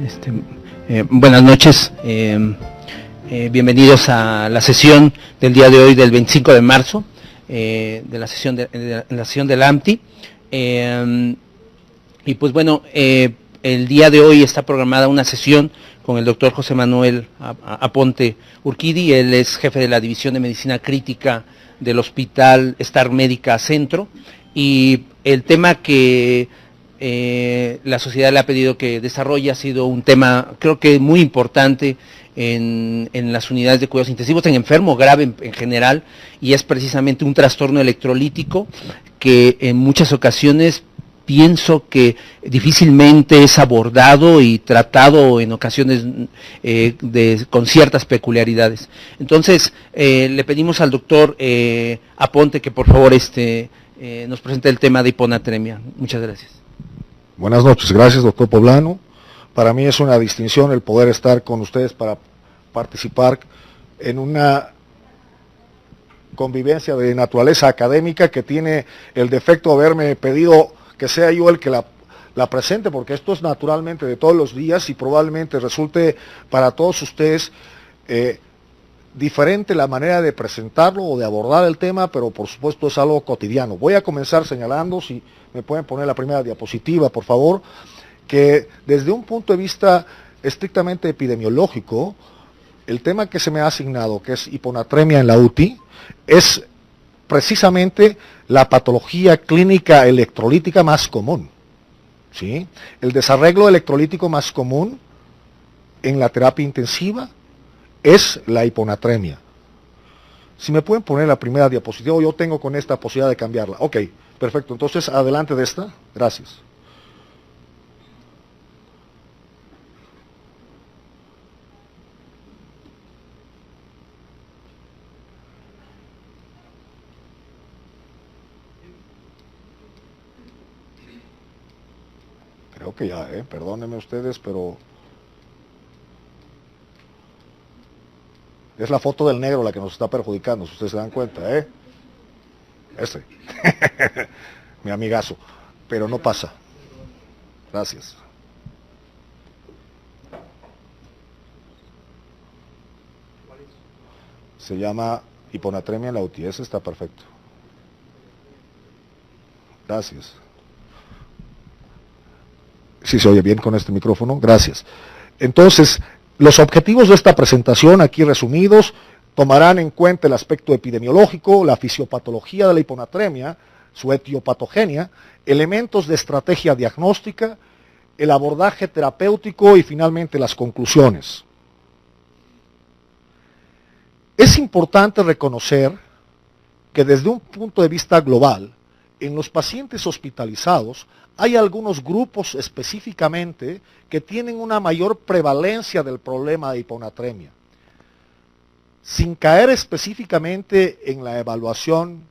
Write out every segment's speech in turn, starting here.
Este, Buenas noches, bienvenidos a la sesión del día de hoy, del 25 de marzo, de la sesión del AMTI. Y pues bueno, el día de hoy está programada una sesión con el doctor José Manuel Aponte Urquidi. Él es jefe de la División de Medicina Crítica del Hospital Star Médica Centro, y el tema que la sociedad le ha pedido que desarrolle ha sido un tema, creo que muy importante en las unidades de cuidados intensivos, en enfermo grave en general, y es precisamente un trastorno electrolítico que en muchas ocasiones pienso que difícilmente es abordado y tratado en ocasiones con ciertas peculiaridades. Entonces, le pedimos al doctor Aponte que por favor nos presente el tema de hiponatremia. Muchas gracias. Buenas noches, gracias doctor Poblano. Para mí es una distinción el poder estar con ustedes para participar en una convivencia de naturaleza académica que tiene el defecto de haberme pedido que sea yo el que la presente, porque esto es naturalmente de todos los días y probablemente resulte para todos ustedes diferente la manera de presentarlo o de abordar el tema, pero por supuesto es algo cotidiano. Voy a comenzar señalando, si me pueden poner la primera diapositiva, por favor, que desde un punto de vista estrictamente epidemiológico, el tema que se me ha asignado, que es hiponatremia en la UTI, es precisamente la patología clínica electrolítica más común, ¿sí? El desarreglo electrolítico más común en la terapia intensiva es la hiponatremia. Si me pueden poner la primera diapositiva, yo tengo con esta posibilidad de cambiarla. Ok, perfecto, entonces adelante de esta, gracias. Creo que ya, perdónenme ustedes, pero es la foto del negro la que nos está perjudicando, si ustedes se dan cuenta, mi amigazo, pero no pasa. Gracias. Se llama hiponatremia en la UTI, ese está perfecto. Gracias. Sí se oye bien con este micrófono, gracias. Entonces, los objetivos de esta presentación, aquí resumidos, tomarán en cuenta el aspecto epidemiológico, la fisiopatología de la hiponatremia, su etiopatogenia, elementos de estrategia diagnóstica, el abordaje terapéutico y finalmente las conclusiones. Es importante reconocer que desde un punto de vista global, en los pacientes hospitalizados hay algunos grupos específicamente que tienen una mayor prevalencia del problema de hiponatremia. Sin caer específicamente en la evaluación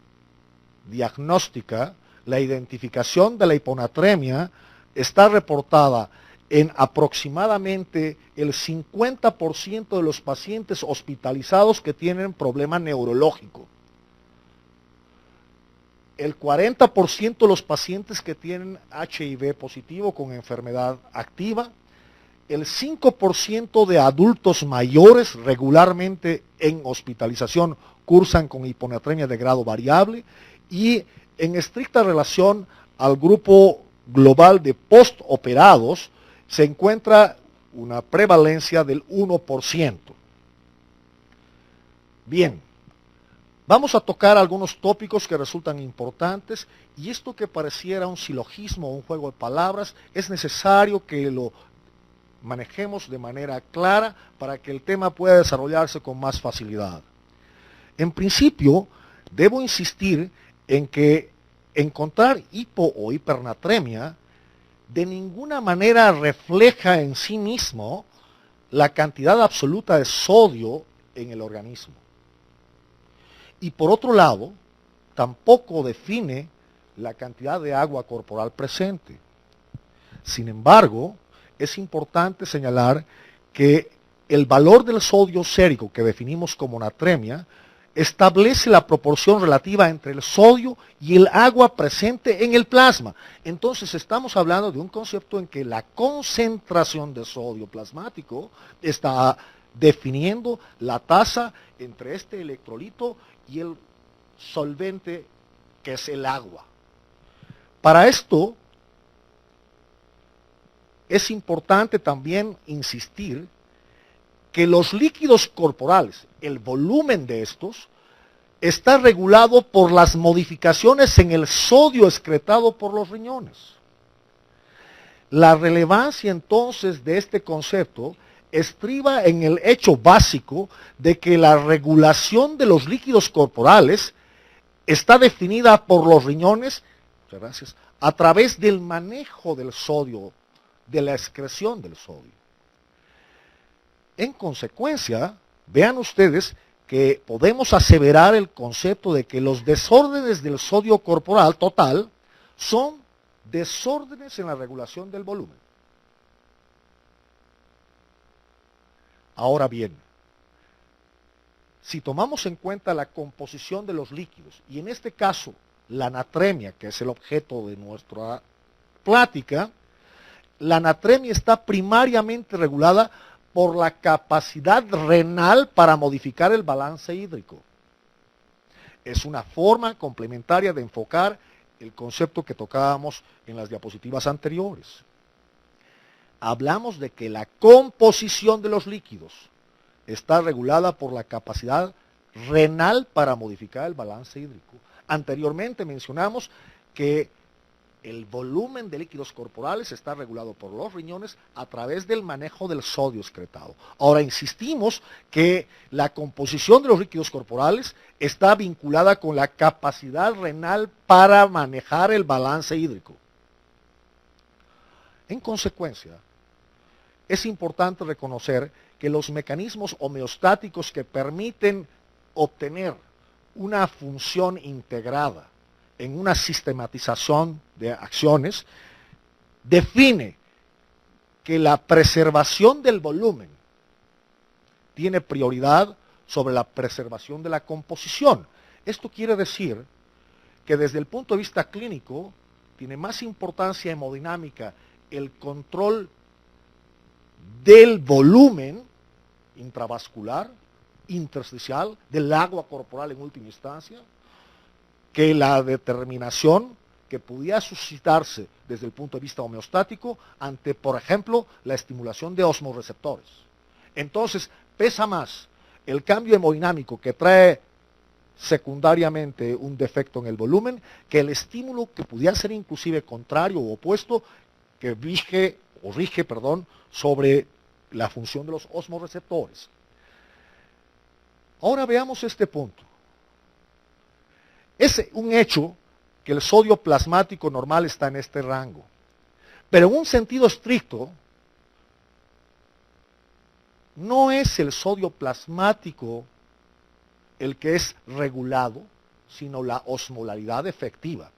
diagnóstica, la identificación de la hiponatremia está reportada en aproximadamente el 50% de los pacientes hospitalizados que tienen problema neurológico. El 40% de los pacientes que tienen HIV positivo con enfermedad activa, el 5% de adultos mayores regularmente en hospitalización cursan con hiponatremia de grado variable, y en estricta relación al grupo global de postoperados se encuentra una prevalencia del 1%. Bien. Vamos a tocar algunos tópicos que resultan importantes, y esto que pareciera un silogismo o un juego de palabras, es necesario que lo manejemos de manera clara para que el tema pueda desarrollarse con más facilidad. En principio, debo insistir en que encontrar hipo o hipernatremia de ninguna manera refleja en sí mismo la cantidad absoluta de sodio en el organismo. Y por otro lado, tampoco define la cantidad de agua corporal presente. Sin embargo, es importante señalar que el valor del sodio sérico que definimos como natremia establece la proporción relativa entre el sodio y el agua presente en el plasma. Entonces estamos hablando de un concepto en que la concentración de sodio plasmático está definiendo la tasa entre este electrolito y el solvente que es el agua. Para esto es importante también insistir que los líquidos corporales, el volumen de estos, está regulado por las modificaciones en el sodio excretado por los riñones. La relevancia entonces de este concepto estriba en el hecho básico de que la regulación de los líquidos corporales está definida por los riñones, muchas gracias, a través del manejo del sodio, de la excreción del sodio. En consecuencia, vean ustedes que podemos aseverar el concepto de que los desórdenes del sodio corporal total son desórdenes en la regulación del volumen. Ahora bien, si tomamos en cuenta la composición de los líquidos, y en este caso la natremia, que es el objeto de nuestra plática, la natremia está primariamente regulada por la capacidad renal para modificar el balance hídrico. Es una forma complementaria de enfocar el concepto que tocábamos en las diapositivas anteriores. Hablamos de que la composición de los líquidos está regulada por la capacidad renal para modificar el balance hídrico. Anteriormente mencionamos que el volumen de líquidos corporales está regulado por los riñones a través del manejo del sodio excretado. Ahora insistimos que la composición de los líquidos corporales está vinculada con la capacidad renal para manejar el balance hídrico. En consecuencia, es importante reconocer que los mecanismos homeostáticos que permiten obtener una función integrada en una sistematización de acciones, define que la preservación del volumen tiene prioridad sobre la preservación de la composición. Esto quiere decir que desde el punto de vista clínico tiene más importancia hemodinámica el control del volumen intravascular, intersticial, del agua corporal en última instancia, que la determinación que pudiera suscitarse desde el punto de vista homeostático ante, por ejemplo, la estimulación de osmoreceptores. Entonces, pesa más el cambio hemodinámico que trae secundariamente un defecto en el volumen que el estímulo que pudiera ser inclusive contrario o opuesto que rige sobre la función de los osmoreceptores. Ahora veamos este punto. Es un hecho que el sodio plasmático normal está en este rango. Pero en un sentido estricto, no es el sodio plasmático el que es regulado, sino la osmolaridad efectiva.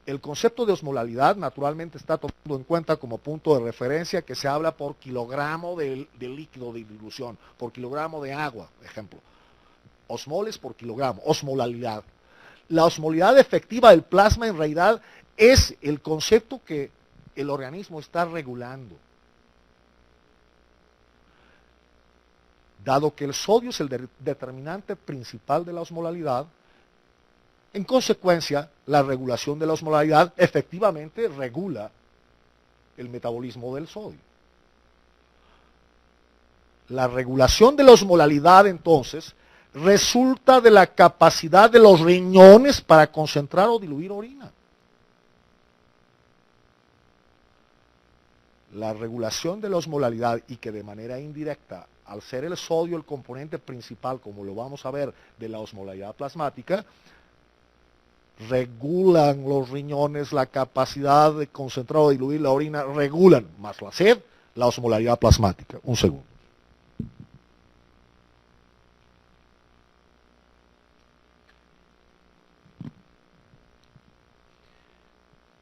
El concepto de osmolaridad naturalmente está tomando en cuenta como punto de referencia que se habla por kilogramo de líquido de dilución, por kilogramo de agua, ejemplo. Osmoles por kilogramo, osmolaridad. La osmolaridad efectiva del plasma en realidad es el concepto que el organismo está regulando. Dado que el sodio es el determinante principal de la osmolaridad, en consecuencia, la regulación de la osmolaridad efectivamente regula el metabolismo del sodio. La regulación de la osmolaridad, entonces, resulta de la capacidad de los riñones para concentrar o diluir orina. La regulación de la osmolaridad y que de manera indirecta, al ser el sodio el componente principal, como lo vamos a ver, de la osmolaridad plasmática, regulan los riñones la capacidad de concentrar o diluir la orina, regulan más la sed, la osmolaridad plasmática. Un segundo.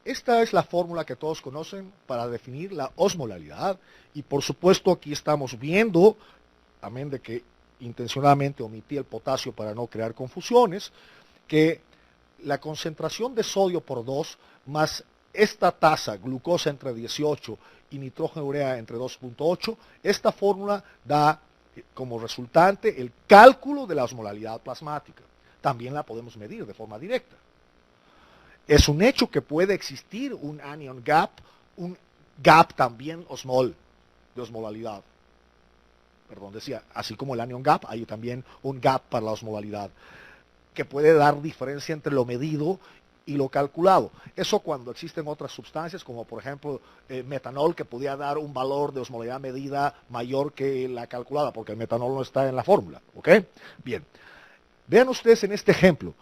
Esta es la fórmula que todos conocen para definir la osmolaridad y por supuesto aquí estamos viendo, amén de que intencionadamente omití el potasio para no crear confusiones, que la concentración de sodio por 2 más esta tasa, glucosa entre 18 y nitrógeno urea entre 2.8, esta fórmula da como resultante el cálculo de la osmolalidad plasmática. También la podemos medir de forma directa. Es un hecho que puede existir un anion gap, un gap también de osmolalidad. Perdón, decía, así como el anion gap, hay también un gap para la osmolalidad, que puede dar diferencia entre lo medido y lo calculado. Eso cuando existen otras sustancias, como por ejemplo metanol, que podría dar un valor de osmolalidad medida mayor que la calculada, porque el metanol no está en la fórmula. ¿Ok? Bien. Vean ustedes en este ejemplo.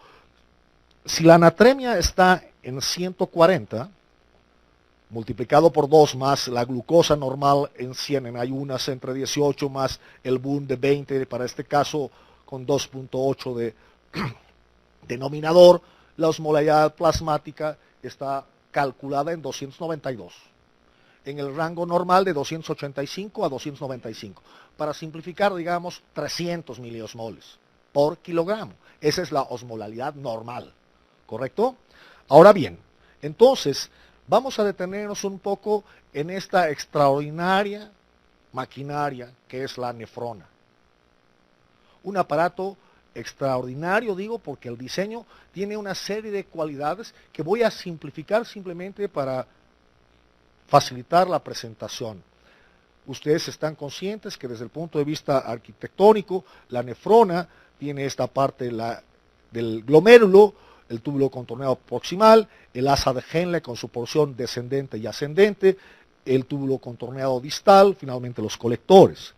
Si la natremia está en 140, multiplicado por 2 más la glucosa normal en 100, en ayunas entre 18 más el BUN de 20, para este caso con 2.8 de denominador, la osmolalidad plasmática está calculada en 292, en el rango normal de 285 a 295. Para simplificar, digamos, 300 miliosmoles por kilogramo. Esa es la osmolalidad normal, ¿correcto? Ahora bien, entonces, vamos a detenernos un poco en esta extraordinaria maquinaria que es la nefrona. Un aparato extraordinario, digo, porque el diseño tiene una serie de cualidades que voy a simplificar simplemente para facilitar la presentación. Ustedes están conscientes que desde el punto de vista arquitectónico, la nefrona tiene esta parte del glomérulo, el túbulo contorneado proximal, el asa de Henle con su porción descendente y ascendente, el túbulo contorneado distal, finalmente los colectores.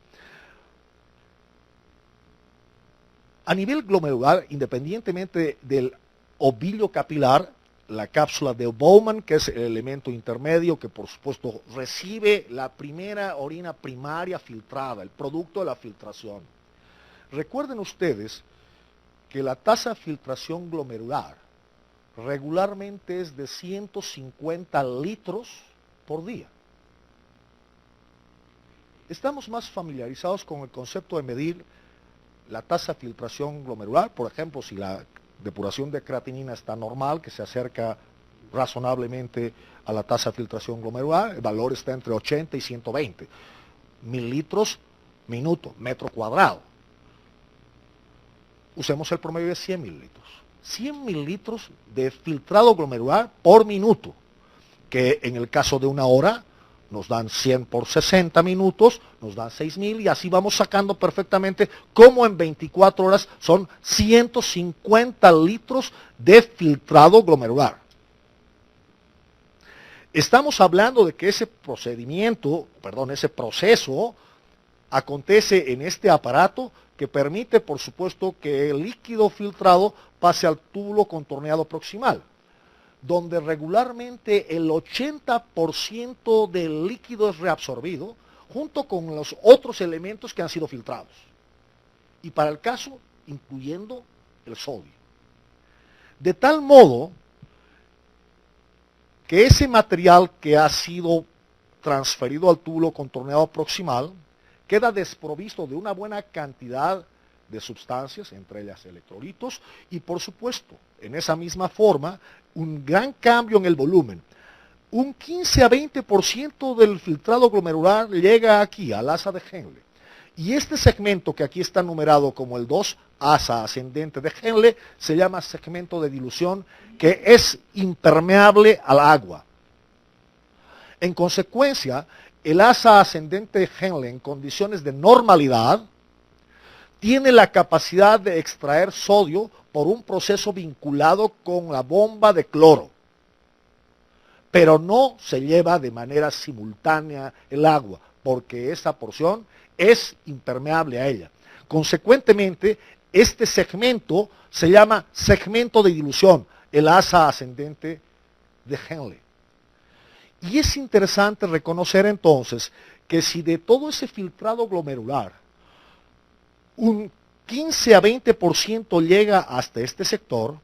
A nivel glomerular, independientemente del ovillo capilar, la cápsula de Bowman, que es el elemento intermedio que por supuesto recibe la primera orina primaria filtrada, el producto de la filtración. Recuerden ustedes que la tasa de filtración glomerular regularmente es de 150 litros por día. Estamos más familiarizados con el concepto de medir la tasa de filtración glomerular, por ejemplo, si la depuración de creatinina está normal, que se acerca razonablemente a la tasa de filtración glomerular, el valor está entre 80 y 120 mililitros minuto, metro cuadrado. Usemos el promedio de 100 mililitros. 100 mililitros de filtrado glomerular por minuto, que en el caso de una hora nos dan 100 por 60 minutos, nos dan 6.000 y así vamos sacando perfectamente cómo en 24 horas son 150 litros de filtrado glomerular. Estamos hablando de que ese proceso acontece en este aparato que permite, por supuesto, que el líquido filtrado pase al túbulo contorneado proximal, donde regularmente el 80% del líquido es reabsorbido, junto con los otros elementos que han sido filtrados. Y para el caso, incluyendo el sodio. De tal modo que ese material que ha sido transferido al túbulo contorneado proximal queda desprovisto de una buena cantidad de sustancias, entre ellas electrolitos, y por supuesto, en esa misma forma, un gran cambio en el volumen. Un 15 a 20% del filtrado glomerular llega aquí, al asa de Henle. Y este segmento que aquí está numerado como el 2, asa ascendente de Henle, se llama segmento de dilución, que es impermeable al agua. En consecuencia, el asa ascendente de Henle en condiciones de normalidad tiene la capacidad de extraer sodio por un proceso vinculado con la bomba de cloro, pero no se lleva de manera simultánea el agua, porque esa porción es impermeable a ella. Consecuentemente, este segmento se llama segmento de dilución, el asa ascendente de Henle. Y es interesante reconocer entonces que si de todo ese filtrado glomerular, un 15 a 20% llega hasta este sector,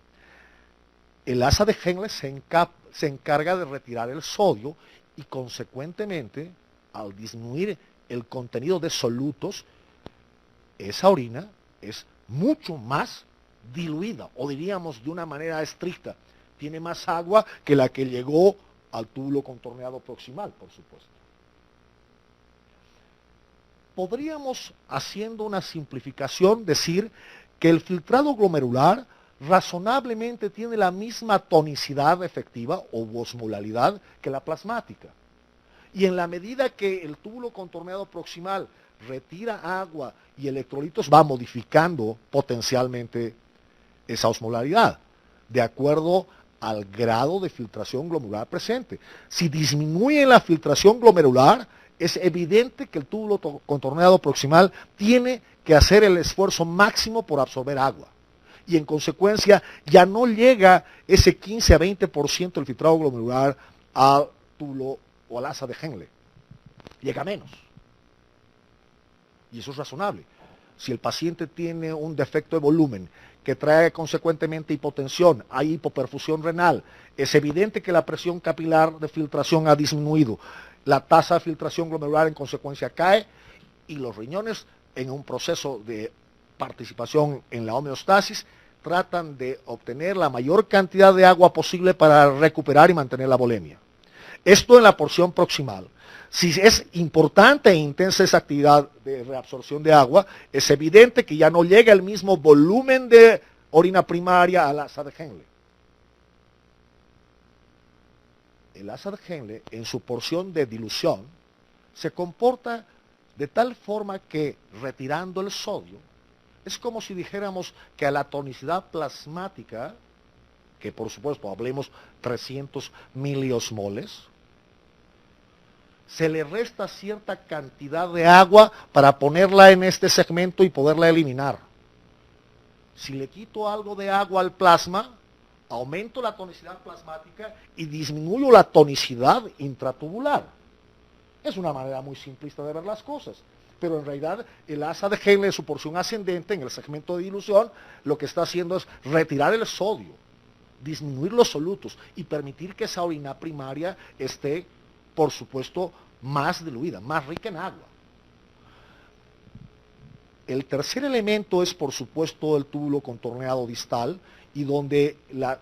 el asa de Henle se encarga de retirar el sodio y consecuentemente, al disminuir el contenido de solutos, esa orina es mucho más diluida, o diríamos de una manera estricta, tiene más agua que la que llegó al túbulo contorneado proximal, por supuesto. Podríamos, haciendo una simplificación, decir que el filtrado glomerular razonablemente tiene la misma tonicidad efectiva o osmolalidad que la plasmática. Y en la medida que el túbulo contorneado proximal retira agua y electrolitos, va modificando potencialmente esa osmolalidad, de acuerdo al grado de filtración glomerular presente. Si disminuye la filtración glomerular, es evidente que el túbulo contorneado proximal tiene que hacer el esfuerzo máximo por absorber agua. Y en consecuencia ya no llega ese 15 a 20% del filtrado glomerular al túbulo o al asa de Henle. Llega menos. Y eso es razonable. Si el paciente tiene un defecto de volumen que trae consecuentemente hipotensión, hay hipoperfusión renal, es evidente que la presión capilar de filtración ha disminuido, la tasa de filtración glomerular en consecuencia cae y los riñones, en un proceso de participación en la homeostasis, tratan de obtener la mayor cantidad de agua posible para recuperar y mantener la volemia. Esto en la porción proximal. Si es importante e intensa esa actividad de reabsorción de agua, es evidente que ya no llega el mismo volumen de orina primaria al asa de Henle. El asa de Henle, en su porción de dilución, se comporta de tal forma que, retirando el sodio, es como si dijéramos que a la tonicidad plasmática, que por supuesto hablemos 300 miliosmoles, se le resta cierta cantidad de agua para ponerla en este segmento y poderla eliminar. Si le quito algo de agua al plasma, aumento la tonicidad plasmática y disminuyo la tonicidad intratubular. Es una manera muy simplista de ver las cosas, pero en realidad el asa de Henle en su porción ascendente, en el segmento de dilución, lo que está haciendo es retirar el sodio, disminuir los solutos y permitir que esa orina primaria esté, por supuesto, más diluida, más rica en agua. El tercer elemento es, por supuesto, el túbulo contorneado distal, y donde la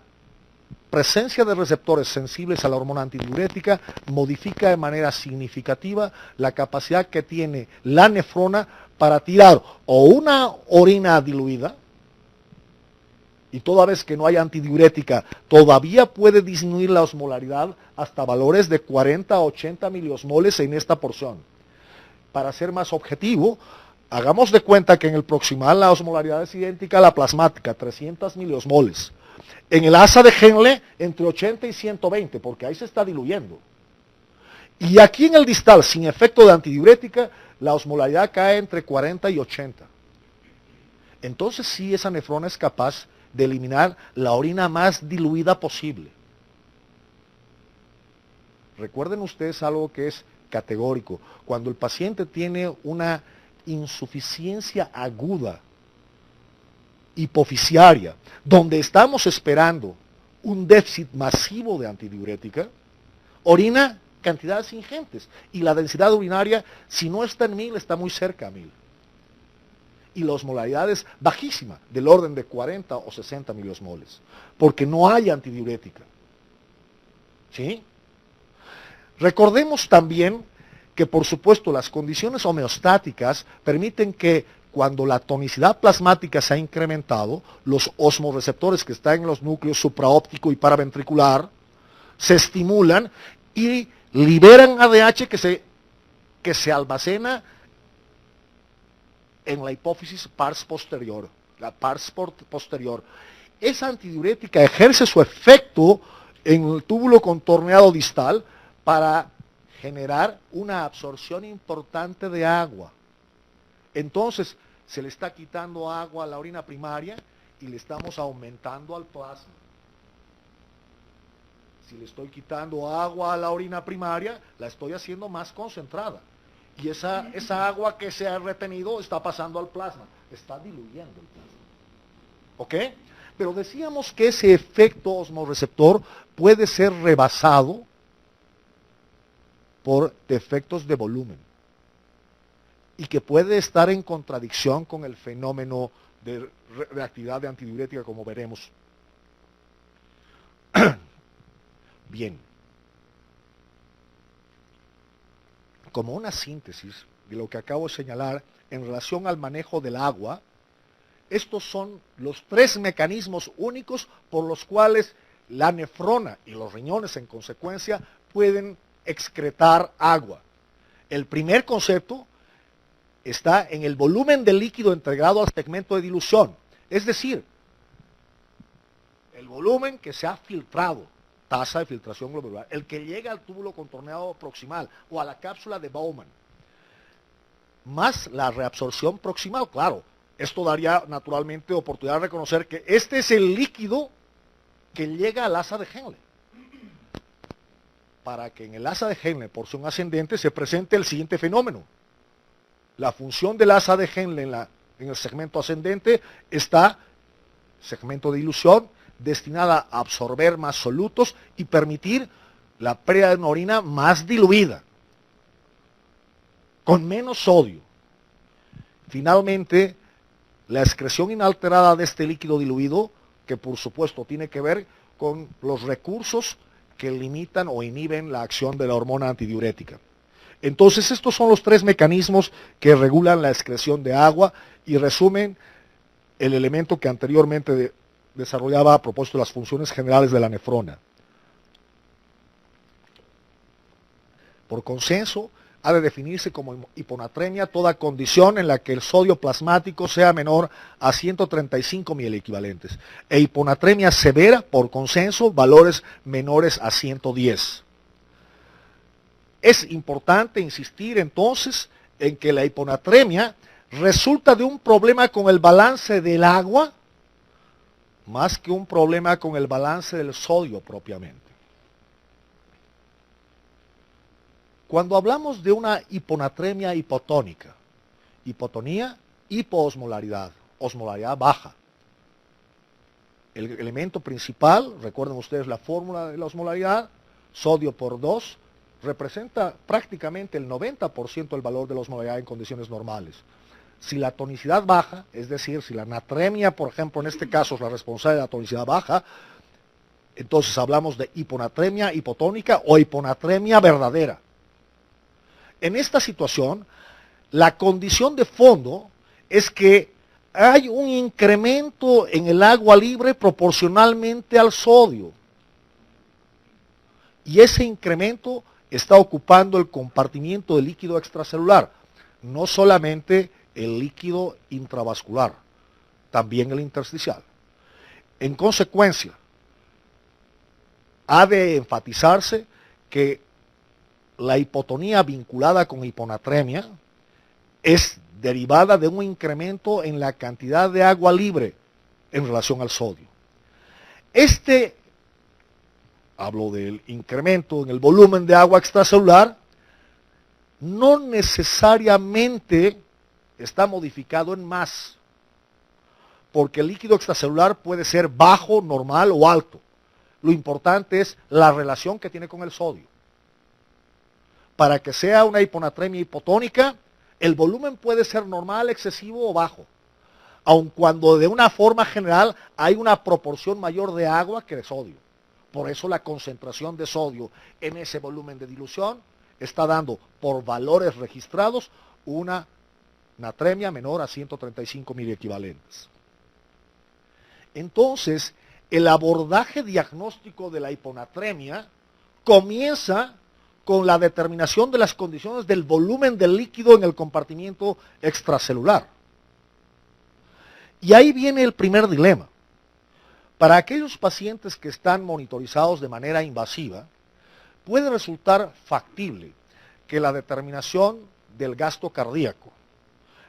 presencia de receptores sensibles a la hormona antidiurética modifica de manera significativa la capacidad que tiene la nefrona para tirar o una orina diluida, y toda vez que no hay antidiurética, todavía puede disminuir la osmolaridad hasta valores de 40 a 80 miliosmoles en esta porción. Para ser más objetivo, hagamos de cuenta que en el proximal la osmolaridad es idéntica a la plasmática, 300 miliosmoles. En el asa de Henle, entre 80 y 120, porque ahí se está diluyendo. Y aquí en el distal, sin efecto de antidiurética, la osmolaridad cae entre 40 y 80. Entonces sí, esa nefrona es capaz de eliminar la orina más diluida posible. Recuerden ustedes algo que es categórico. Cuando el paciente tiene una insuficiencia aguda, hipoficiaria, donde estamos esperando un déficit masivo de antidiurética, orina cantidades ingentes. Y la densidad urinaria, si no está en 1000, está muy cerca a 1000. Y la osmolaridad es bajísima, del orden de 40 o 60 miliosmoles, porque no hay antidiurética. ¿Sí? Recordemos también que, por supuesto, las condiciones homeostáticas permiten que cuando la tonicidad plasmática se ha incrementado, los osmoreceptores que están en los núcleos supraóptico y paraventricular se estimulan y liberan ADH que se almacena en la hipófisis pars posterior, la pars posterior. Esa antidiurética ejerce su efecto en el túbulo contorneado distal para generar una absorción importante de agua. Entonces, se le está quitando agua a la orina primaria y le estamos aumentando al plasma. Si le estoy quitando agua a la orina primaria, la estoy haciendo más concentrada. Y esa agua que se ha retenido está pasando al plasma, está diluyendo el plasma. ¿Ok? Pero decíamos que ese efecto osmoreceptor puede ser rebasado por defectos de volumen. y que puede estar en contradicción con el fenómeno de reactividad de antidiurética, como veremos. Bien. Como una síntesis de lo que acabo de señalar en relación al manejo del agua, estos son los 3 mecanismos únicos por los cuales la nefrona y los riñones en consecuencia pueden excretar agua. El primer concepto está en el volumen de líquido entregado al segmento de dilución, es decir, el volumen que se ha filtrado, tasa de filtración glomerular, el que llega al túbulo contorneado proximal o a la cápsula de Bowman, más la reabsorción proximal. Claro, esto daría naturalmente oportunidad de reconocer que este es el líquido que llega al asa de Henle. Para que en el asa de Henle, porción ascendente, se presente el siguiente fenómeno. La función del asa de Henle en el segmento ascendente está, segmento de dilución, destinada a absorber más solutos y permitir la pérdida de una orina más diluida, con menos sodio. Finalmente, la excreción inalterada de este líquido diluido, que por supuesto tiene que ver con los recursos que limitan o inhiben la acción de la hormona antidiurética. Entonces, estos son los 3 mecanismos que regulan la excreción de agua y resumen el elemento que anteriormente desarrollaba a propósito de las funciones generales de la nefrona. Por consenso, ha de definirse como hiponatremia toda condición en la que el sodio plasmático sea menor a 135 milequivalentes, e hiponatremia severa, por consenso, valores menores a 110. Es importante insistir entonces en que la hiponatremia resulta de un problema con el balance del agua más que un problema con el balance del sodio propiamente. Cuando hablamos de una hiponatremia hipotónica, hipotonía, hipoosmolaridad, osmolaridad baja. El elemento principal, recuerden ustedes la fórmula de la osmolaridad, sodio por 2, representa prácticamente el 90% del valor de la osmolaridad en condiciones normales. Si la tonicidad baja, es decir, si la natremia, por ejemplo, en este caso es la responsable de la tonicidad baja, entonces hablamos de hiponatremia hipotónica o hiponatremia verdadera. En esta situación, la condición de fondo es que hay un incremento en el agua libre proporcionalmente al sodio. Y ese incremento está ocupando el compartimiento del líquido extracelular, no solamente el líquido intravascular, también el intersticial. En consecuencia, ha de enfatizarse que la hipotonía vinculada con hiponatremia es derivada de un incremento en la cantidad de agua libre en relación al sodio. Hablo del incremento en el volumen de agua extracelular, no necesariamente está modificado en más, porque el líquido extracelular puede ser bajo, normal o alto. Lo importante es la relación que tiene con el sodio. Para que sea una hiponatremia hipotónica, el volumen puede ser normal, excesivo o bajo, aun cuando de una forma general hay una proporción mayor de agua que de sodio. Por eso la concentración de sodio en ese volumen de dilución está dando, por valores registrados, una natremia menor a 135 miliequivalentes. Entonces, el abordaje diagnóstico de la hiponatremia comienza con la determinación de las condiciones del volumen del líquido en el compartimiento extracelular. Y ahí viene el primer dilema. Para aquellos pacientes que están monitorizados de manera invasiva, puede resultar factible que la determinación del gasto cardíaco,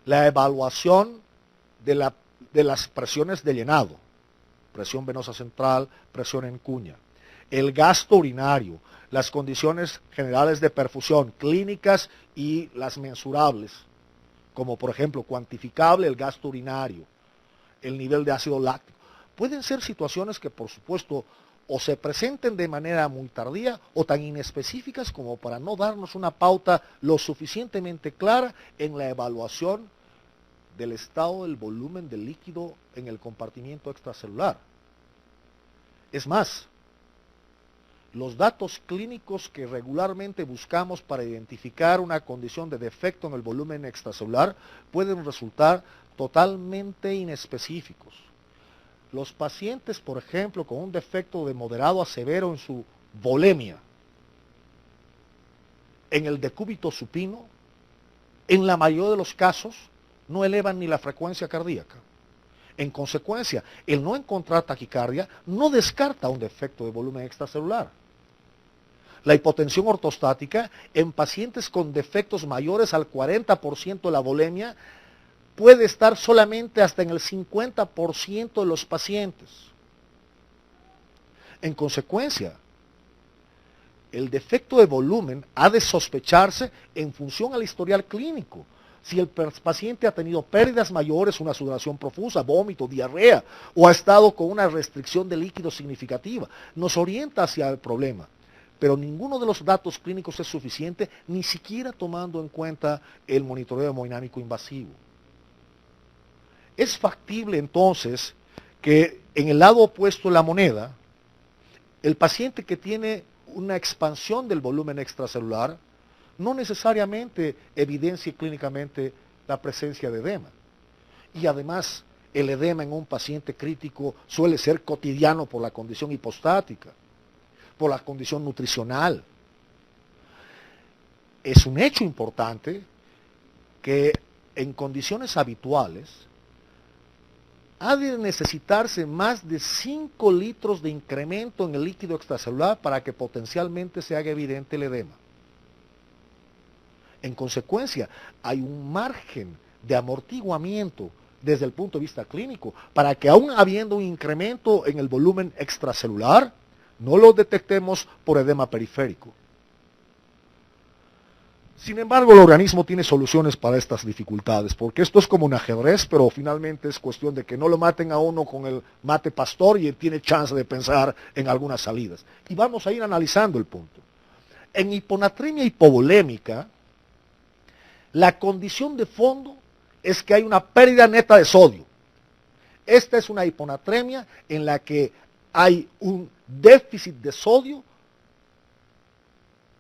la evaluación de las presiones de llenado, presión venosa central, presión en cuña, el gasto urinario, las condiciones generales de perfusión clínicas y las mensurables, como por ejemplo cuantificable el gasto urinario, el nivel de ácido láctico. Pueden ser situaciones que por supuesto o se presenten de manera muy tardía o tan inespecíficas como para no darnos una pauta lo suficientemente clara en la evaluación del estado del volumen del líquido en el compartimiento extracelular. Es más, los datos clínicos que regularmente buscamos para identificar una condición de defecto en el volumen extracelular pueden resultar totalmente inespecíficos. Los pacientes, por ejemplo, con un defecto de moderado a severo en su volemia, en el decúbito supino, en la mayoría de los casos, no elevan ni la frecuencia cardíaca. En consecuencia, el no encontrar taquicardia no descarta un defecto de volumen extracelular. La hipotensión ortostática en pacientes con defectos mayores al 40% de la volemia puede estar solamente hasta en el 50% de los pacientes. En consecuencia, el defecto de volumen ha de sospecharse en función al historial clínico. Si el paciente ha tenido pérdidas mayores, una sudoración profusa, vómito, diarrea, o ha estado con una restricción de líquido significativa, nos orienta hacia el problema. Pero ninguno de los datos clínicos es suficiente, ni siquiera tomando en cuenta el monitoreo hemodinámico invasivo. Es factible entonces que en el lado opuesto de la moneda, el paciente que tiene una expansión del volumen extracelular no necesariamente evidencie clínicamente la presencia de edema. Y además, el edema en un paciente crítico suele ser cotidiano por la condición hipostática, por la condición nutricional. Es un hecho importante que en condiciones habituales ha de necesitarse más de 5 litros de incremento en el líquido extracelular para que potencialmente se haga evidente el edema. En consecuencia, hay un margen de amortiguamiento desde el punto de vista clínico para que aún habiendo un incremento en el volumen extracelular, no lo detectemos por edema periférico. Sin embargo, el organismo tiene soluciones para estas dificultades, porque esto es como un ajedrez, pero finalmente es cuestión de que no lo maten a uno con el mate pastor y él tiene chance de pensar en algunas salidas. Y vamos a ir analizando el punto. En hiponatremia hipovolémica, la condición de fondo es que hay una pérdida neta de sodio. Esta es una hiponatremia en la que hay un déficit de sodio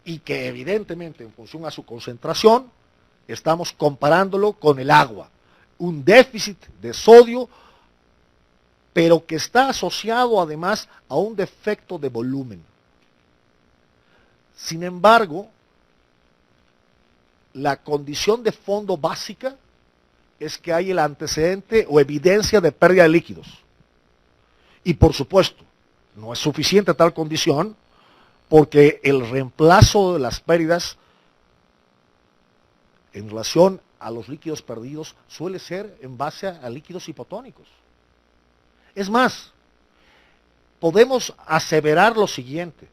y que evidentemente en función a su concentración estamos comparándolo con el agua. Un déficit de sodio, pero que está asociado además a un defecto de volumen. Sin embargo, la condición de fondo básica es que hay el antecedente o evidencia de pérdida de líquidos. Y por supuesto, no es suficiente tal condición porque el reemplazo de las pérdidas en relación a los líquidos perdidos suele ser en base a líquidos hipotónicos. Es más, podemos aseverar lo siguiente.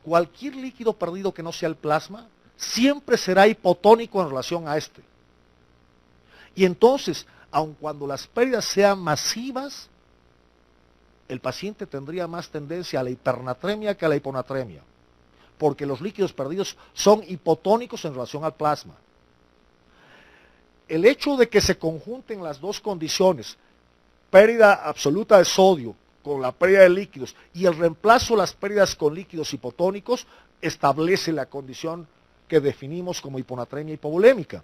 Cualquier líquido perdido que no sea el plasma siempre será hipotónico en relación a este. Y entonces, aun cuando las pérdidas sean masivas, el paciente tendría más tendencia a la hipernatremia que a la hiponatremia, porque los líquidos perdidos son hipotónicos en relación al plasma. El hecho de que se conjunten las dos condiciones, pérdida absoluta de sodio con la pérdida de líquidos y el reemplazo de las pérdidas con líquidos hipotónicos, establece la condición que definimos como hiponatremia hipovolémica.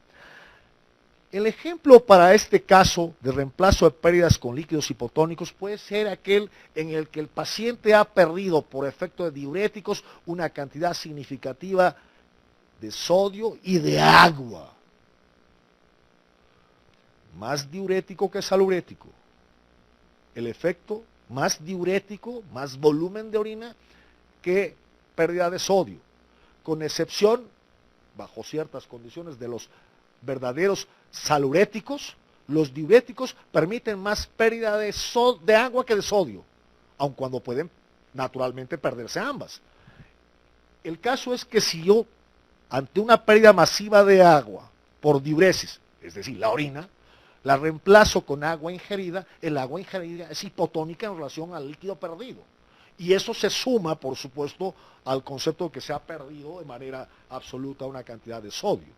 El ejemplo para este caso de reemplazo de pérdidas con líquidos hipotónicos puede ser aquel en el que el paciente ha perdido por efecto de diuréticos una cantidad significativa de sodio y de agua. Más diurético que salurético. El efecto más diurético, más volumen de orina que pérdida de sodio, con excepción, bajo ciertas condiciones, de los verdaderos saluréticos. Los diuréticos permiten más pérdida de agua que de sodio, aun cuando pueden naturalmente perderse ambas. El caso es que si yo, ante una pérdida masiva de agua por diuresis, es decir, la orina, la reemplazo con agua ingerida, el agua ingerida es hipotónica en relación al líquido perdido. Y eso se suma, por supuesto, al concepto de que se ha perdido de manera absoluta una cantidad de sodio.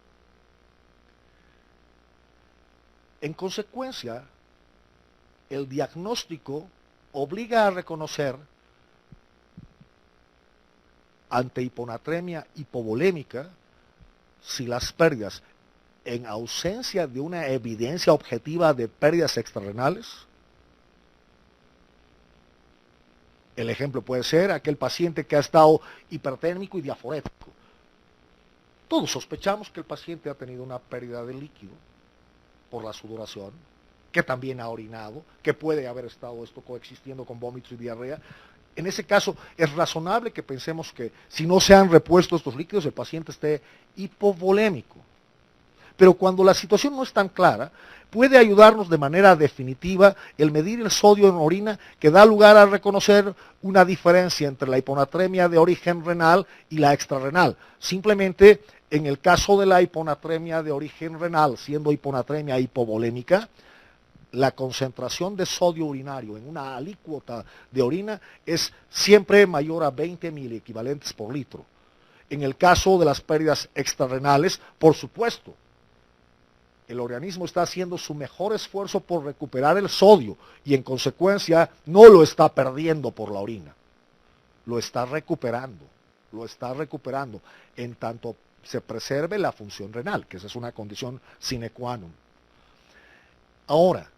En consecuencia, el diagnóstico obliga a reconocer ante hiponatremia hipovolémica si las pérdidas, en ausencia de una evidencia objetiva de pérdidas extrarrenales. El ejemplo puede ser aquel paciente que ha estado hipertérmico y diaforético. Todos sospechamos que el paciente ha tenido una pérdida de líquido por la sudoración, que también ha orinado, que puede haber estado esto coexistiendo con vómitos y diarrea. En ese caso, es razonable que pensemos que si no se han repuesto estos líquidos, el paciente esté hipovolémico. Pero cuando la situación no es tan clara, puede ayudarnos de manera definitiva el medir el sodio en orina, que da lugar a reconocer una diferencia entre la hiponatremia de origen renal y la extrarrenal. Simplemente, en el caso de la hiponatremia de origen renal, siendo hiponatremia hipovolémica, la concentración de sodio urinario en una alícuota de orina es siempre mayor a 20 miliequivalentes por litro. En el caso de las pérdidas extrarrenales, por supuesto, el organismo está haciendo su mejor esfuerzo por recuperar el sodio y en consecuencia no lo está perdiendo por la orina. Lo está recuperando, en tanto se preserve la función renal, que esa es una condición sine qua non. Ahora,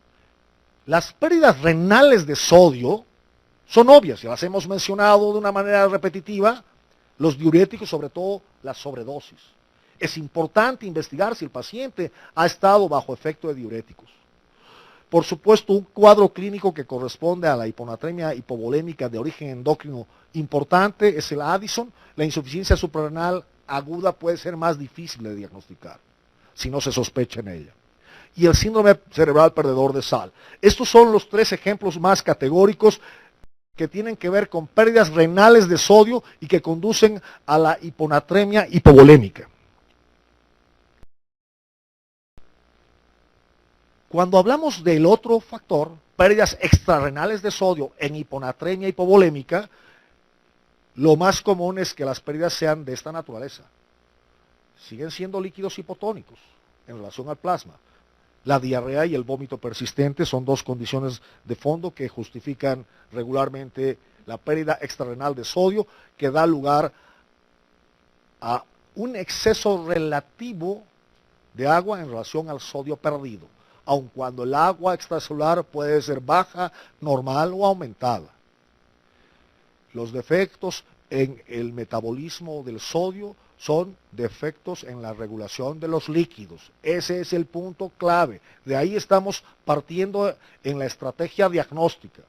las pérdidas renales de sodio son obvias, ya las hemos mencionado de una manera repetitiva, los diuréticos, sobre todo la sobredosis. Es importante investigar si el paciente ha estado bajo efecto de diuréticos. Por supuesto, un cuadro clínico que corresponde a la hiponatremia hipovolémica de origen endocrino importante es el Addison. La insuficiencia suprarrenal aguda puede ser más difícil de diagnosticar si no se sospecha en ella. Y el síndrome cerebral perdedor de sal. Estos son los tres ejemplos más categóricos que tienen que ver con pérdidas renales de sodio y que conducen a la hiponatremia hipovolémica. Cuando hablamos del otro factor, pérdidas extrarrenales de sodio en hiponatremia hipovolémica, lo más común es que las pérdidas sean de esta naturaleza. Siguen siendo líquidos hipotónicos en relación al plasma. La diarrea y el vómito persistente son dos condiciones de fondo que justifican regularmente la pérdida extrarrenal de sodio, que da lugar a un exceso relativo de agua en relación al sodio perdido, aun cuando el agua extracelular puede ser baja, normal o aumentada. Los defectos en el metabolismo del sodio son defectos en la regulación de los líquidos. Ese es el punto clave. De ahí estamos partiendo en la estrategia diagnóstica.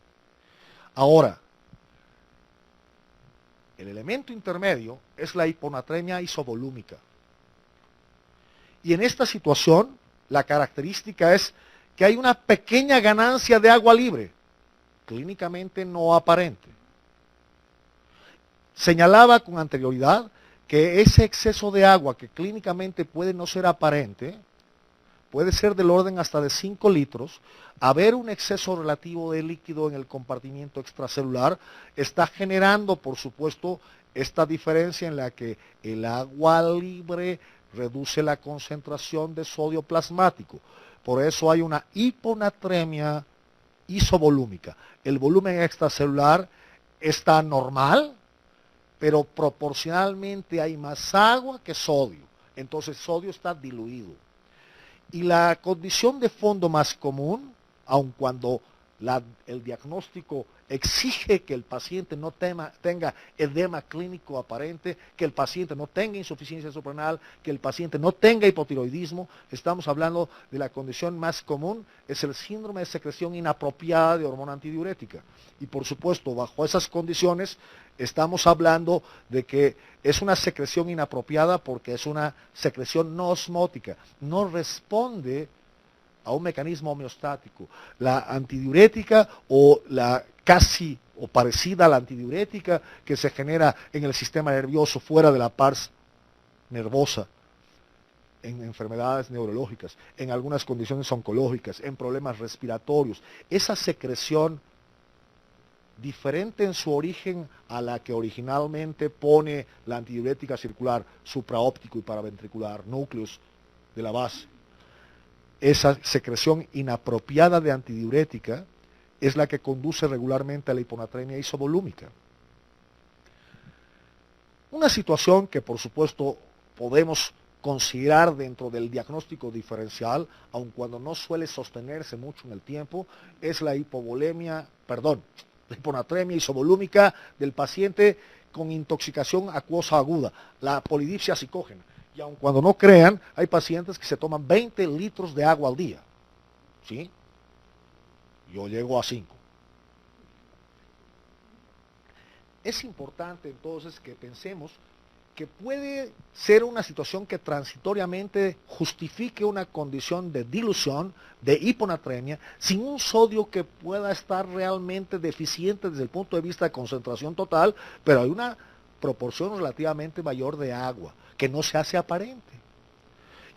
Ahora, el elemento intermedio es la hiponatremia isovolúmica. Y en esta situación, la característica es que hay una pequeña ganancia de agua libre, clínicamente no aparente. Señalaba con anterioridad que ese exceso de agua, que clínicamente puede no ser aparente, puede ser del orden hasta de 5 litros, haber un exceso relativo de líquido en el compartimiento extracelular está generando, por supuesto, esta diferencia en la que el agua libre reduce la concentración de sodio plasmático. Por eso hay una hiponatremia isovolúmica. El volumen extracelular está normal, pero proporcionalmente hay más agua que sodio. Entonces el sodio está diluido. Y la condición de fondo más común, aun cuando el diagnóstico exige que el paciente no tenga edema clínico aparente, que el paciente no tenga insuficiencia suprarrenal, que el paciente no tenga hipotiroidismo, estamos hablando de la condición más común, es el síndrome de secreción inapropiada de hormona antidiurética. Y por supuesto, bajo esas condiciones, estamos hablando de que es una secreción inapropiada porque es una secreción no osmótica, no responde a un mecanismo homeostático. La antidiurética o la casi o parecida a la antidiurética que se genera en el sistema nervioso fuera de la pars nervosa en enfermedades neurológicas, en algunas condiciones oncológicas, en problemas respiratorios. Esa secreción diferente en su origen a la que originalmente pone la antidiurética circular, supraóptico y paraventricular, núcleos de la base. Esa secreción inapropiada de antidiurética es la que conduce regularmente a la hiponatremia isovolúmica. Una situación que por supuesto podemos considerar dentro del diagnóstico diferencial, aun cuando no suele sostenerse mucho en el tiempo, es la hiponatremia isovolúmica del paciente con intoxicación acuosa aguda, la polidipsia psicógena. Y aun cuando no crean, hay pacientes que se toman 20 litros de agua al día. ¿Sí? Yo llego a 5. Es importante entonces que pensemos que puede ser una situación que transitoriamente justifique una condición de dilución, de hiponatremia, sin un sodio que pueda estar realmente deficiente desde el punto de vista de concentración total, pero hay una proporción relativamente mayor de agua, que no se hace aparente.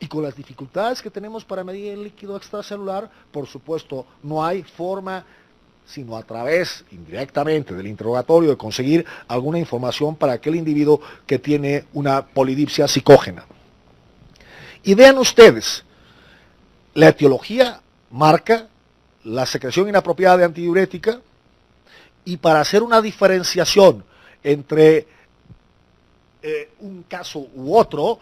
Y con las dificultades que tenemos para medir el líquido extracelular, por supuesto, no hay forma sino a través, indirectamente, del interrogatorio, de conseguir alguna información para aquel individuo que tiene una polidipsia psicógena. Y vean ustedes, la etiología marca la secreción inapropiada de antidiurética, y para hacer una diferenciación entre un caso u otro,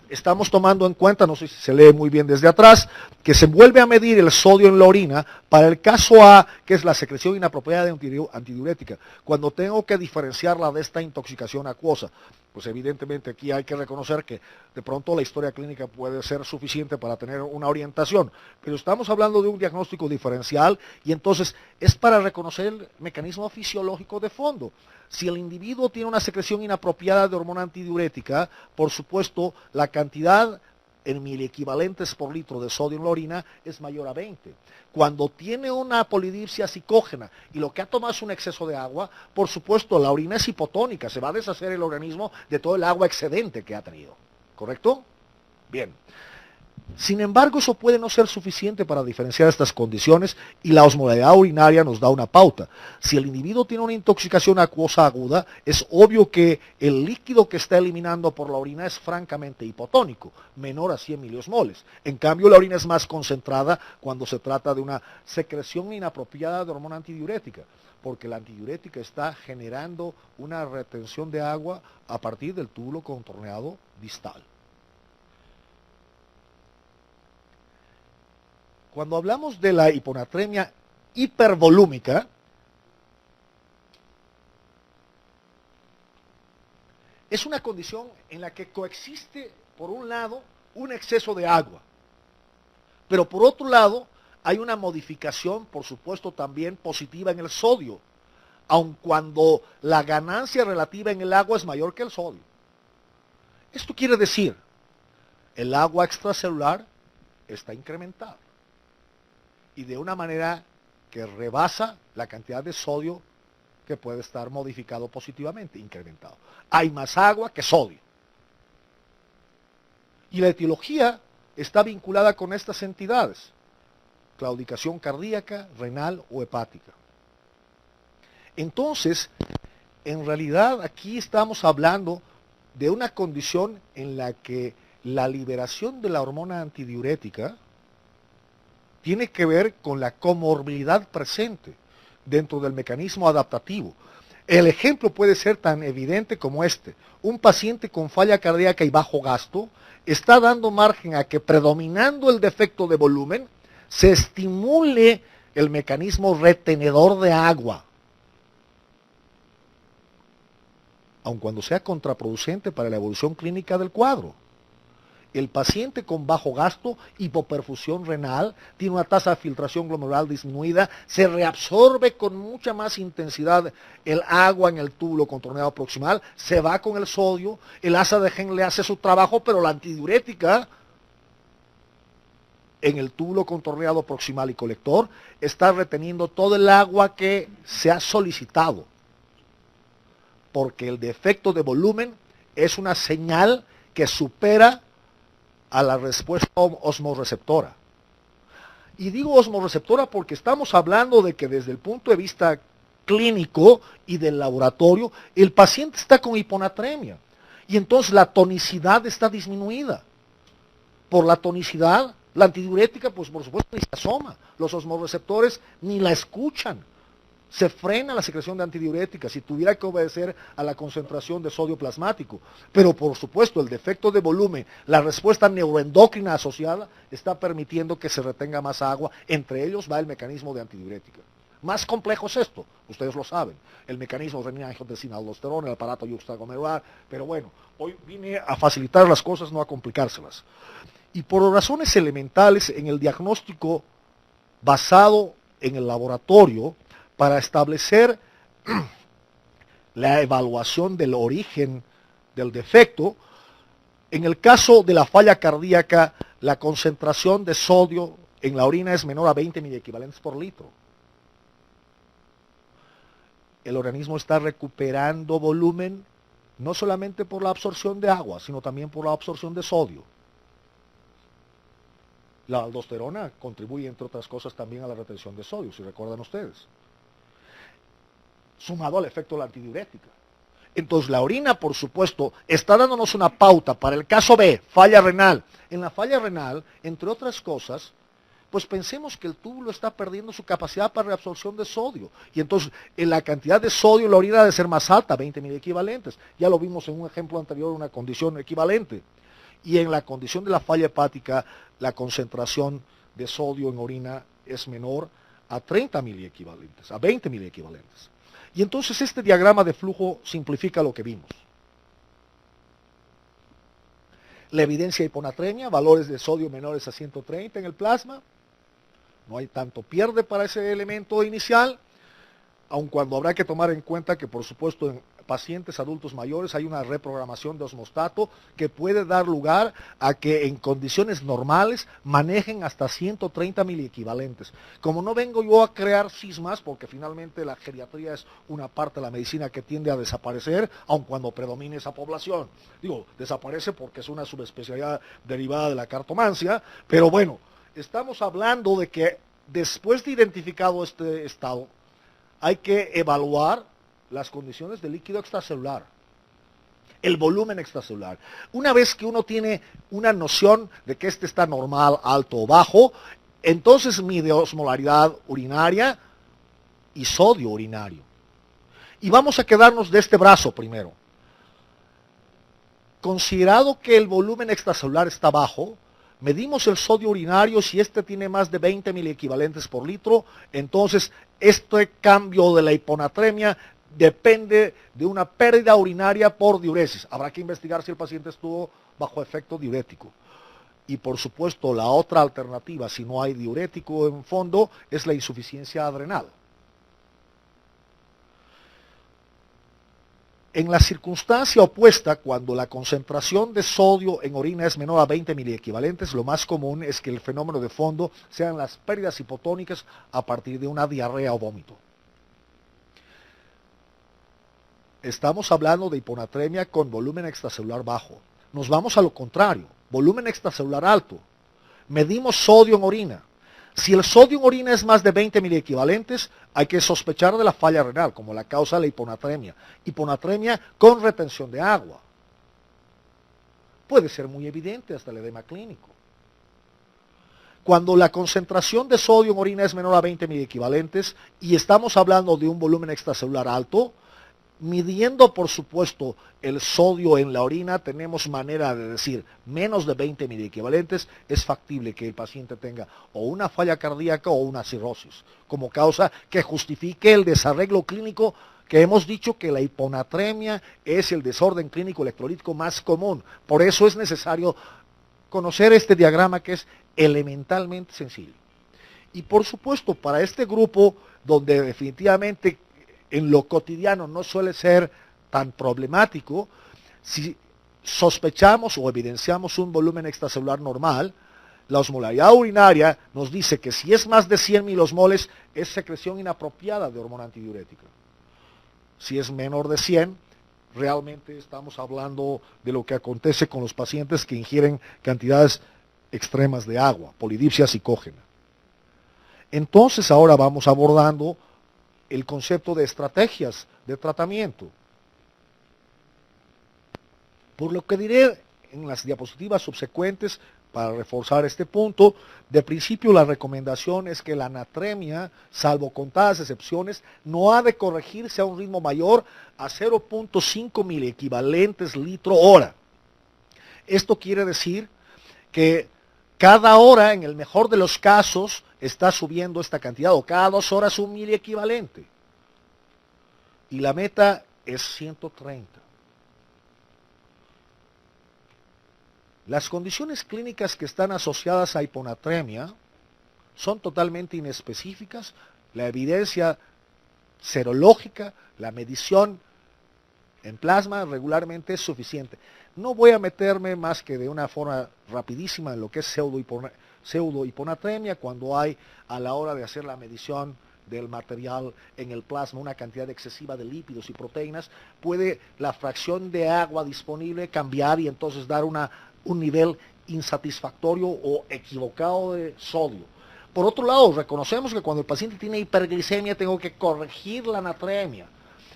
estamos tomando en cuenta, no sé si se lee muy bien desde atrás, que se vuelve a medir el sodio en la orina para el caso A, que es la secreción inapropiada de antidiurética, cuando tengo que diferenciarla de esta intoxicación acuosa. Pues evidentemente aquí hay que reconocer que de pronto la historia clínica puede ser suficiente para tener una orientación, pero estamos hablando de un diagnóstico diferencial y entonces es para reconocer el mecanismo fisiológico de fondo. Si el individuo tiene una secreción inapropiada de hormona antidiurética, por supuesto la cantidad en miliequivalentes por litro de sodio en la orina es mayor a 20. Cuando tiene una polidipsia psicógena y lo que ha tomado es un exceso de agua, por supuesto la orina es hipotónica, se va a deshacer el organismo de todo el agua excedente que ha tenido. ¿Correcto? Bien. Sin embargo, eso puede no ser suficiente para diferenciar estas condiciones y la osmolaridad urinaria nos da una pauta. Si el individuo tiene una intoxicación acuosa aguda, es obvio que el líquido que está eliminando por la orina es francamente hipotónico, menor a 100 miliosmoles. En cambio, la orina es más concentrada cuando se trata de una secreción inapropiada de hormona antidiurética, porque la antidiurética está generando una retención de agua a partir del túbulo contorneado distal. Cuando hablamos de la hiponatremia hipervolúmica, es una condición en la que coexiste, por un lado, un exceso de agua, pero por otro lado, hay una modificación, por supuesto, también positiva en el sodio, aun cuando la ganancia relativa en el agua es mayor que el sodio. Esto quiere decir, el agua extracelular está incrementada, y de una manera que rebasa la cantidad de sodio que puede estar modificado positivamente, incrementado. Hay más agua que sodio. Y la etiología está vinculada con estas entidades: claudicación cardíaca, renal o hepática. Entonces, en realidad aquí estamos hablando de una condición en la que la liberación de la hormona antidiurética tiene que ver con la comorbilidad presente dentro del mecanismo adaptativo. El ejemplo puede ser tan evidente como este. Un paciente con falla cardíaca y bajo gasto está dando margen a que, predominando el defecto de volumen, se estimule el mecanismo retenedor de agua, aun cuando sea contraproducente para la evolución clínica del cuadro. El paciente con bajo gasto, hipoperfusión renal, tiene una tasa de filtración glomerular disminuida, se reabsorbe con mucha más intensidad el agua en el túbulo contorneado proximal, se va con el sodio, el asa de Henle le hace su trabajo, pero la antidiurética en el túbulo contorneado proximal y colector está reteniendo todo el agua que se ha solicitado, porque el defecto de volumen es una señal que supera a la respuesta osmorreceptora. Y digo osmorreceptora porque estamos hablando de que desde el punto de vista clínico y del laboratorio, el paciente está con hiponatremia. Y entonces la tonicidad está disminuida. Por la tonicidad, la antidiurética, pues por supuesto, ni se asoma. Los osmorreceptores ni la escuchan. Se frena la secreción de antidiuréticas si tuviera que obedecer a la concentración de sodio plasmático. Pero por supuesto el defecto de volumen, la respuesta neuroendocrina asociada, está permitiendo que se retenga más agua. Entre ellos va el mecanismo de antidiurética. Más complejo es esto, ustedes lo saben. El mecanismo renina, angiotensina, aldosterona, el aparato yuxtaglomerular. Pero bueno, hoy vine a facilitar las cosas, no a complicárselas. Y por razones elementales en el diagnóstico basado en el laboratorio, para establecer la evaluación del origen del defecto, en el caso de la falla cardíaca, la concentración de sodio en la orina es menor a 20 miliequivalentes por litro. El organismo está recuperando volumen, no solamente por la absorción de agua, sino también por la absorción de sodio. La aldosterona contribuye, entre otras cosas, también a la retención de sodio, si recuerdan ustedes. Sumado al efecto de la antidiurética. Entonces la orina, por supuesto, está dándonos una pauta para el caso B, falla renal. En la falla renal, entre otras cosas, pues pensemos que el túbulo está perdiendo su capacidad para reabsorción de sodio. Y entonces la cantidad de sodio en la orina debe ser más alta, 20 miliequivalentes. Ya lo vimos en un ejemplo anterior, una condición equivalente. Y en la condición de la falla hepática, la concentración de sodio en orina es menor a 30 miliequivalentes, a 20 miliequivalentes. Y entonces este diagrama de flujo simplifica lo que vimos. La evidencia de hiponatremia, valores de sodio menores a 130 en el plasma. No hay tanto pierde para ese elemento inicial, aun cuando habrá que tomar en cuenta que, por supuesto, en pacientes adultos mayores hay una reprogramación de osmostato que puede dar lugar a que en condiciones normales manejen hasta 130 miliequivalentes. Como no vengo yo a crear cismas, porque finalmente la geriatría es una parte de la medicina que tiende a desaparecer, aun cuando predomine esa población. Digo, desaparece porque es una subespecialidad derivada de la cartomancia, pero bueno, estamos hablando de que después de identificado este estado, hay que evaluar las condiciones del líquido extracelular, el volumen extracelular. Una vez que uno tiene una noción de que este está normal, alto o bajo, entonces mide osmolaridad urinaria y sodio urinario. Y vamos a quedarnos de este brazo primero. Considerado que el volumen extracelular está bajo, medimos el sodio urinario. Si este tiene más de 20 miliequivalentes por litro, entonces este cambio de la hiponatremia depende de una pérdida urinaria por diuresis. Habrá que investigar si el paciente estuvo bajo efecto diurético. Y por supuesto la otra alternativa, si no hay diurético en fondo, es la insuficiencia adrenal. En la circunstancia opuesta, cuando la concentración de sodio en orina es menor a 20 miliequivalentes, lo más común es que el fenómeno de fondo sean las pérdidas hipotónicas a partir de una diarrea o vómito. Estamos hablando de hiponatremia con volumen extracelular bajo. Nos vamos a lo contrario, volumen extracelular alto. Medimos sodio en orina. Si el sodio en orina es más de 20 miliequivalentes, hay que sospechar de la falla renal, como la causa de la hiponatremia. Hiponatremia con retención de agua. Puede ser muy evidente hasta el edema clínico. Cuando la concentración de sodio en orina es menor a 20 miliequivalentes y estamos hablando de un volumen extracelular alto, midiendo, por supuesto, el sodio en la orina, tenemos manera de decir menos de 20 miliequivalentes, es factible que el paciente tenga o una falla cardíaca o una cirrosis, como causa que justifique el desarreglo clínico que hemos dicho que la hiponatremia es el desorden clínico electrolítico más común. Por eso es necesario conocer este diagrama que es elementalmente sencillo. Y por supuesto, para este grupo, donde definitivamente en lo cotidiano no suele ser tan problemático, si sospechamos o evidenciamos un volumen extracelular normal, la osmolaridad urinaria nos dice que si es más de 100 milosmoles es secreción inapropiada de hormona antidiurética. Si es menor de 100, realmente estamos hablando de lo que acontece con los pacientes que ingieren cantidades extremas de agua, polidipsia psicógena. Entonces ahora vamos abordando el concepto de estrategias de tratamiento. Por lo que diré en las diapositivas subsecuentes, para reforzar este punto, de principio la recomendación es que la anatremia, salvo contadas excepciones, no ha de corregirse a un ritmo mayor a 0.5 miliequivalentes litro hora. Esto quiere decir que cada hora, en el mejor de los casos, está subiendo esta cantidad, o cada 2 horas un miliequivalente. Y la meta es 130. Las condiciones clínicas que están asociadas a hiponatremia son totalmente inespecíficas. La evidencia serológica, la medición en plasma regularmente es suficiente. No voy a meterme más que de una forma rapidísima en lo que es pseudohiponatremia, cuando hay a la hora de hacer la medición del material en el plasma una cantidad excesiva de lípidos y proteínas, puede la fracción de agua disponible cambiar y entonces dar un nivel insatisfactorio o equivocado de sodio. Por otro lado, reconocemos que cuando el paciente tiene hiperglicemia tengo que corregir la anatremia.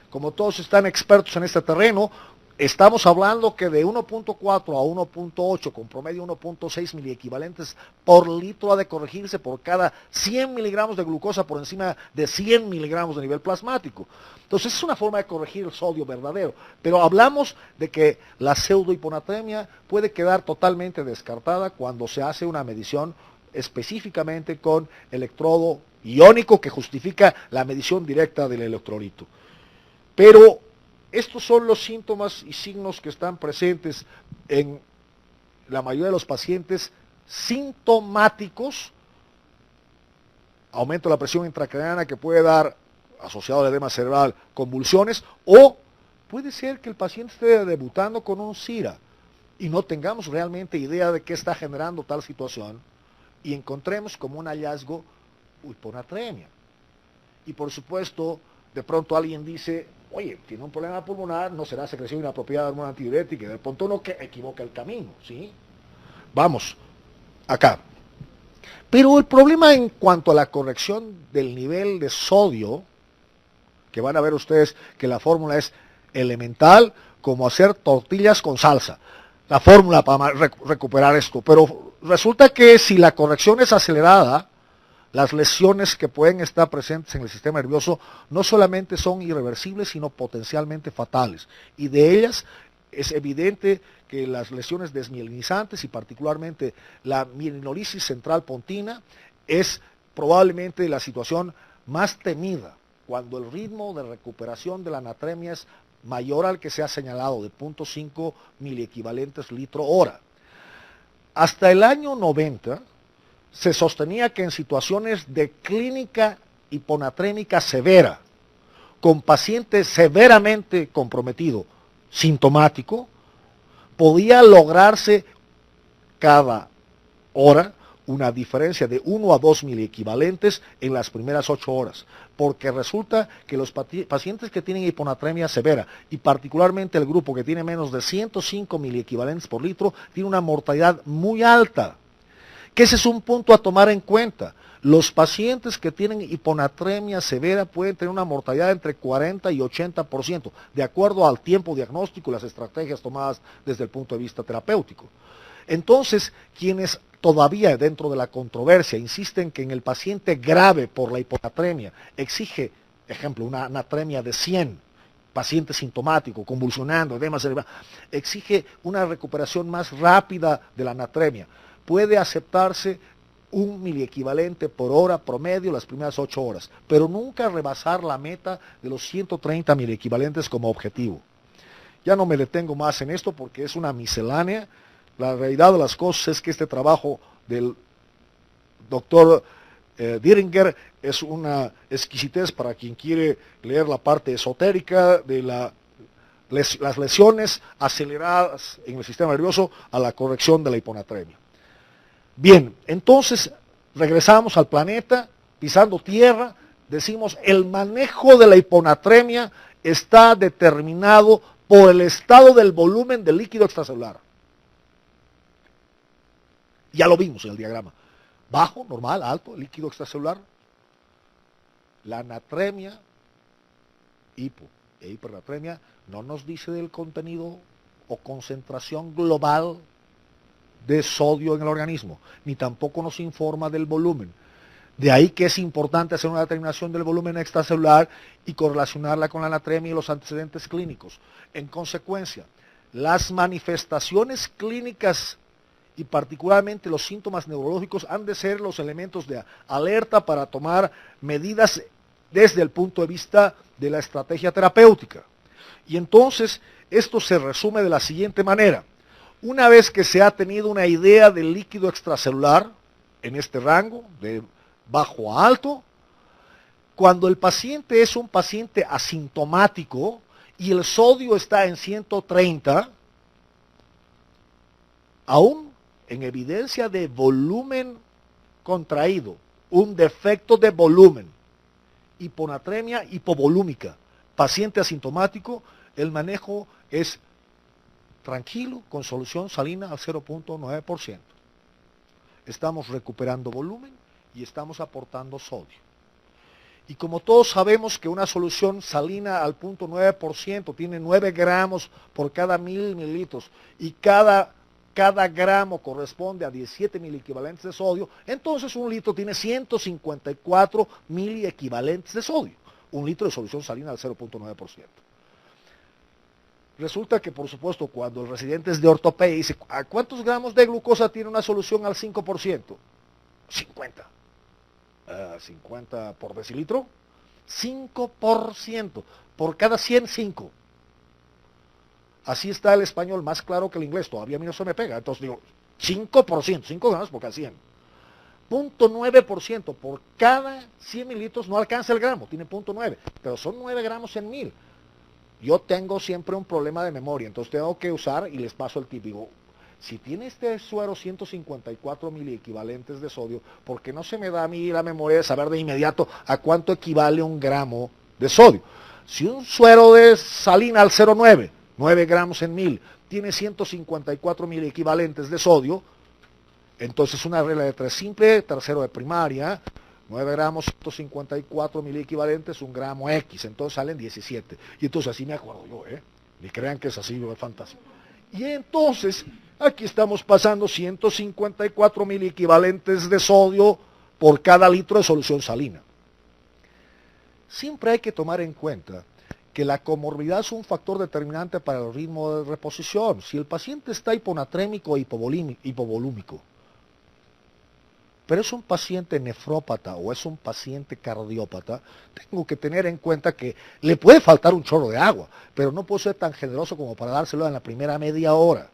Como todos están expertos en este terreno, estamos hablando que de 1.4 a 1.8, con promedio 1.6 miliequivalentes por litro ha de corregirse por cada 100 miligramos de glucosa por encima de 100 miligramos de nivel plasmático. Entonces es una forma de corregir el sodio verdadero, pero hablamos de que la pseudohiponatremia puede quedar totalmente descartada cuando se hace una medición específicamente con electrodo iónico que justifica la medición directa del electrolito. Pero estos son los síntomas y signos que están presentes en la mayoría de los pacientes sintomáticos. Aumento de la presión intracraneana que puede dar, asociado al edema cerebral, convulsiones, o puede ser que el paciente esté debutando con un SIRA y no tengamos realmente idea de qué está generando tal situación y encontremos como un hallazgo hiponatremia. Y por supuesto, de pronto alguien dice, oye, tiene un problema pulmonar, no será secreción inapropiada de hormona antidiurética, y de pronto uno que equivoca el camino, ¿sí? Vamos, acá. Pero el problema en cuanto a la corrección del nivel de sodio, que van a ver ustedes que la fórmula es elemental, como hacer tortillas con salsa. La fórmula para recuperar esto. Pero resulta que si la corrección es acelerada, las lesiones que pueden estar presentes en el sistema nervioso no solamente son irreversibles, sino potencialmente fatales. Y de ellas es evidente que las lesiones desmielinizantes y particularmente la mielinolisis central pontina es probablemente la situación más temida cuando el ritmo de recuperación de la anatremia es mayor al que se ha señalado de 0.5 miliequivalentes litro hora. Hasta el año 90 se sostenía que en situaciones de clínica hiponatrémica severa, con paciente severamente comprometido, sintomático, podía lograrse cada hora una diferencia de 1 a 2 miliequivalentes en las primeras 8 horas, porque resulta que los pacientes que tienen hiponatremia severa, y particularmente el grupo que tiene menos de 105 miliequivalentes por litro, tiene una mortalidad muy alta. Que ese es un punto a tomar en cuenta. Los pacientes que tienen hiponatremia severa pueden tener una mortalidad entre 40 y 80%, de acuerdo al tiempo diagnóstico y las estrategias tomadas desde el punto de vista terapéutico. Entonces, quienes todavía dentro de la controversia insisten que en el paciente grave por la hiponatremia exige, ejemplo, una anatremia de 100, paciente sintomático, convulsionando, edema cerebral, exige una recuperación más rápida de la anatremia. Puede aceptarse 1 miliequivalente por hora promedio las primeras 8 horas, pero nunca rebasar la meta de los 130 miliequivalentes como objetivo. Ya no me detengo más en esto porque es una miscelánea. La realidad de las cosas es que este trabajo del doctor Dieringer es una exquisitez para quien quiere leer la parte esotérica de las lesiones aceleradas en el sistema nervioso a la corrección de la hiponatremia. Bien, entonces regresamos al planeta, pisando tierra, decimos el manejo de la hiponatremia está determinado por el estado del volumen del líquido extracelular. Ya lo vimos en el diagrama. Bajo, normal, alto, líquido extracelular. La natremia, hipo e hipernatremia, no nos dice del contenido o concentración global de sodio en el organismo, ni tampoco nos informa del volumen. De ahí que es importante hacer una determinación del volumen extracelular y correlacionarla con la natremia y los antecedentes clínicos. En consecuencia, las manifestaciones clínicas y particularmente los síntomas neurológicos han de ser los elementos de alerta para tomar medidas desde el punto de vista de la estrategia terapéutica. Y entonces, esto se resume de la siguiente manera. Una vez que se ha tenido una idea del líquido extracelular, en este rango, de bajo a alto, cuando el paciente es un paciente asintomático y el sodio está en 130, aún en evidencia de volumen contraído, un defecto de volumen, hiponatremia hipovolúmica, paciente asintomático, el manejo es tranquilo, con solución salina al 0.9%. Estamos recuperando volumen y estamos aportando sodio. Y como todos sabemos que una solución salina al 0.9% tiene 9 gramos por cada 1000 mililitros y cada gramo corresponde a 17 miliequivalentes de sodio, entonces un litro tiene 154 miliequivalentes de sodio. Un litro de solución salina al 0.9%. Resulta que, por supuesto, cuando el residente es de ortopedia dice, ¿a cuántos gramos de glucosa tiene una solución al 5%? 50. 50 por decilitro. 5%. Por cada 100, 5. Así está el español, más claro que el inglés. Todavía a mí no se me pega. Entonces digo, 5%, 5 gramos por cada 100. 0.9% por cada 100 mililitros no alcanza el gramo, tiene 0.9, pero son 9 gramos en 1000. Yo tengo siempre un problema de memoria, entonces tengo que usar, y les paso el tip, digo, si tiene este suero 154 miliequivalentes de sodio, ¿por qué no se me da a mí la memoria de saber de inmediato a cuánto equivale un gramo de sodio? Si un suero de salina al 0.9, 9 gramos en 1000, tiene 154 miliequivalentes de sodio, entonces una regla de 3 simple, tercero de primaria, 9 gramos, 154 miliequivalentes, un gramo X, entonces salen 17. Y entonces así me acuerdo yo, ni crean que es así, no es fantasía. Y entonces, aquí estamos pasando 154 miliequivalentes de sodio por cada litro de solución salina. Siempre hay que tomar en cuenta que la comorbilidad es un factor determinante para el ritmo de reposición. Si el paciente está hiponatrémico o hipovolúmico, pero es un paciente nefrópata o es un paciente cardiópata, tengo que tener en cuenta que le puede faltar un chorro de agua, pero no puedo ser tan generoso como para dárselo en la primera media hora.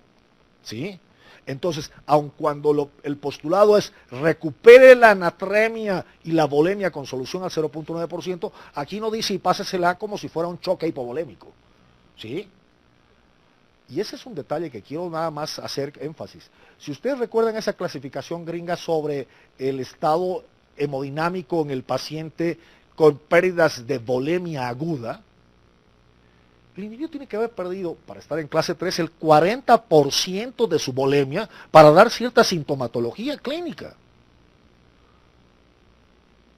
¿Sí? Entonces, aun cuando el postulado es recupere la natremia y la volemia con solución al 0.9%, aquí no dice y pásesela como si fuera un choque hipovolémico. ¿Sí? Y ese es un detalle que quiero nada más hacer énfasis. Si ustedes recuerdan esa clasificación gringa sobre el estado hemodinámico en el paciente con pérdidas de volemia aguda, el individuo tiene que haber perdido, para estar en clase 3, el 40% de su volemia para dar cierta sintomatología clínica.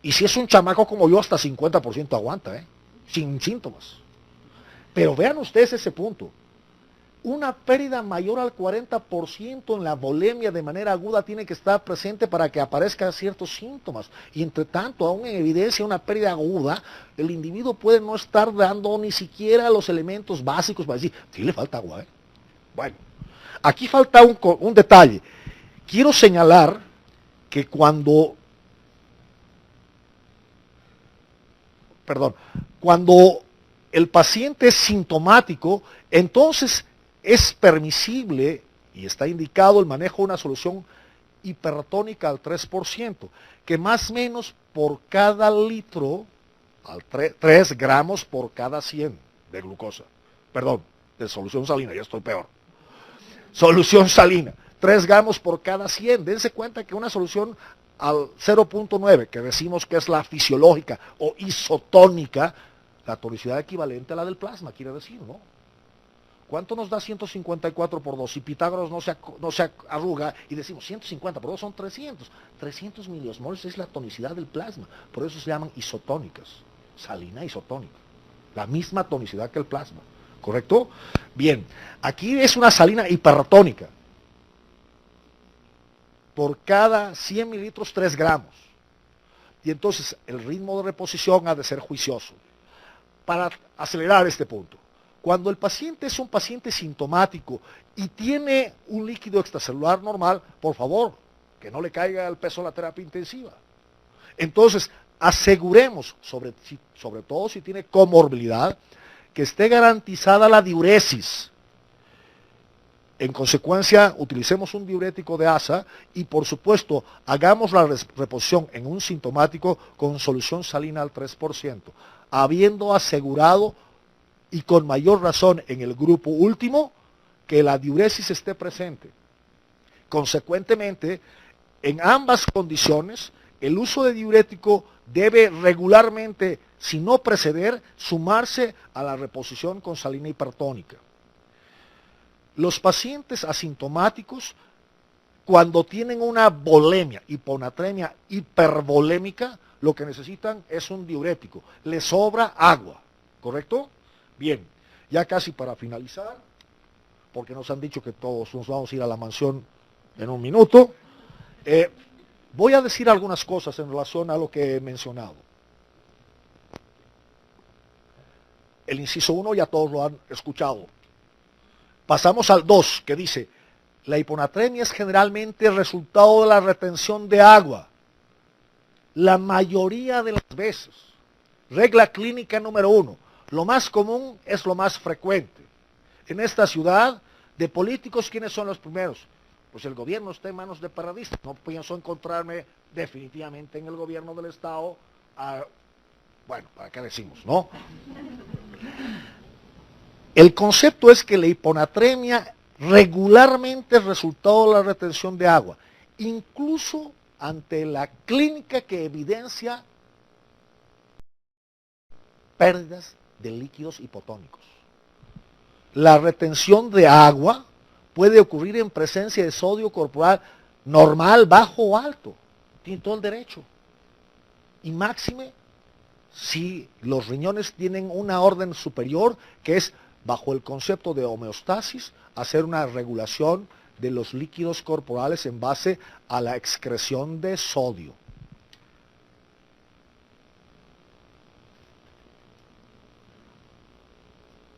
Y si es un chamaco como yo, hasta 50% aguanta, sin síntomas. Pero vean ustedes ese punto. Una pérdida mayor al 40% en la volemia de manera aguda tiene que estar presente para que aparezcan ciertos síntomas. Y entre tanto, aún en evidencia una pérdida aguda, el individuo puede no estar dando ni siquiera los elementos básicos para decir, sí le falta agua. Bueno, aquí falta un detalle. Quiero señalar que cuando el paciente es sintomático, entonces es permisible y está indicado el manejo de una solución hipertónica al 3%, que más o menos por cada litro, 3 gramos por cada 100 de glucosa. Perdón, de solución salina, ya estoy peor. Solución salina, 3 gramos por cada 100. Dense cuenta que una solución al 0.9, que decimos que es la fisiológica o isotónica, la tonicidad equivalente a la del plasma, quiere decir, ¿no? ¿Cuánto nos da 154 por 2? Si Pitágoras no se arruga y decimos 150 por 2 son 300. 300 miliosmoles es la tonicidad del plasma. Por eso se llaman isotónicas. Salina isotónica. La misma tonicidad que el plasma. ¿Correcto? Bien, aquí es una salina hipertónica. Por cada 100 mililitros, 3 gramos. Y entonces el ritmo de reposición ha de ser juicioso. Para acelerar este punto, cuando el paciente es un paciente sintomático y tiene un líquido extracelular normal, por favor, que no le caiga el peso a la terapia intensiva. Entonces, aseguremos, sobre todo si tiene comorbilidad, que esté garantizada la diuresis. En consecuencia, utilicemos un diurético de asa y, por supuesto, hagamos la reposición en un sintomático con solución salina al 3%, habiendo asegurado, y con mayor razón en el grupo último, que la diuresis esté presente. Consecuentemente, en ambas condiciones, el uso de diurético debe regularmente, si no preceder, sumarse a la reposición con salina hipertónica. Los pacientes asintomáticos, cuando tienen una volemia, hiponatremia hipervolémica, lo que necesitan es un diurético. Les sobra agua, ¿correcto? Bien, ya casi para finalizar, porque nos han dicho que todos nos vamos a ir a la mansión en un minuto, voy a decir algunas cosas en relación a lo que he mencionado. El inciso 1 ya todos lo han escuchado. Pasamos al 2, que dice, la hiponatremia es generalmente el resultado de la retención de agua. La mayoría de las veces. Regla clínica número 1. Lo más común es lo más frecuente. En esta ciudad, de políticos, ¿quiénes son los primeros? Pues el gobierno está en manos de paradistas. No pienso encontrarme definitivamente en el gobierno del Estado. Bueno, ¿para qué decimos, no? El concepto es que la hiponatremia regularmente es resultado de la retención de agua, incluso ante la clínica que evidencia pérdidas de líquidos hipotónicos. La retención de agua puede ocurrir en presencia de sodio corporal normal, bajo o alto. Tiene todo el derecho. Y máxime si los riñones tienen una orden superior, que es, bajo el concepto de homeostasis, hacer una regulación de los líquidos corporales en base a la excreción de sodio.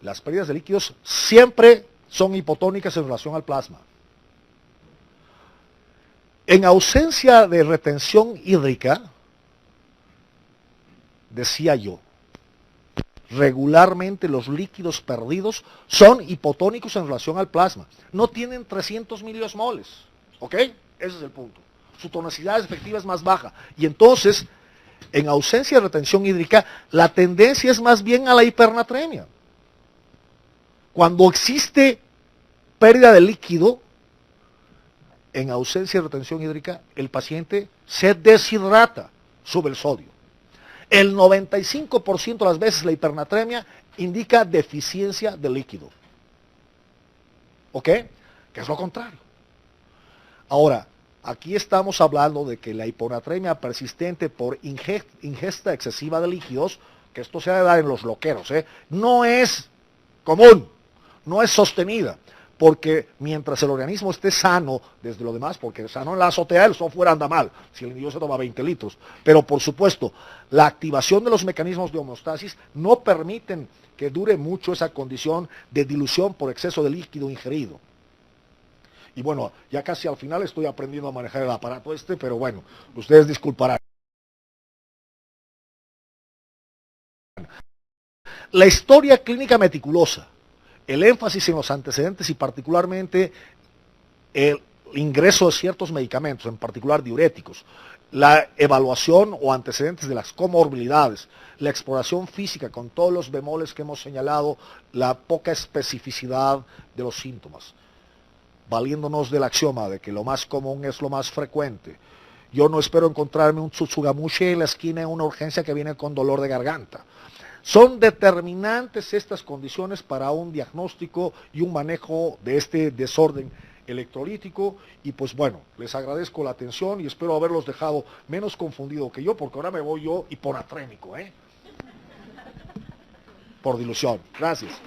Las pérdidas de líquidos siempre son hipotónicas en relación al plasma. En ausencia de retención hídrica, decía yo, regularmente los líquidos perdidos son hipotónicos en relación al plasma. No tienen 300 miliosmoles, ¿ok? Ese es el punto. Su tonicidad efectiva es más baja. Y entonces, en ausencia de retención hídrica, la tendencia es más bien a la hipernatremia. Cuando existe pérdida de líquido, en ausencia de retención hídrica, el paciente se deshidrata, sube el sodio. El 95% de las veces la hipernatremia indica deficiencia de líquido. ¿Ok? Que es lo contrario. Ahora, aquí estamos hablando de que la hiponatremia persistente por ingesta excesiva de líquidos, que esto se ha de dar en los loqueros, no es común, no es sostenida, porque mientras el organismo esté sano, desde lo demás, porque sano en la azotea, el software anda mal, si el individuo se toma 20 litros, pero por supuesto, la activación de los mecanismos de homeostasis no permiten que dure mucho esa condición de dilución por exceso de líquido ingerido. Y bueno, ya casi al final estoy aprendiendo a manejar el aparato pero bueno, ustedes disculparán. La historia clínica meticulosa, el énfasis en los antecedentes y particularmente el ingreso de ciertos medicamentos, en particular diuréticos, la evaluación o antecedentes de las comorbilidades, la exploración física con todos los bemoles que hemos señalado, la poca especificidad de los síntomas, valiéndonos del axioma de que lo más común es lo más frecuente. Yo no espero encontrarme un tsutsugamushi en la esquina en una urgencia que viene con dolor de garganta. Son determinantes estas condiciones para un diagnóstico y un manejo de este desorden electrolítico. Y pues bueno, les agradezco la atención y espero haberlos dejado menos confundido que yo, porque ahora me voy yo y por atrémico, por dilución. Gracias.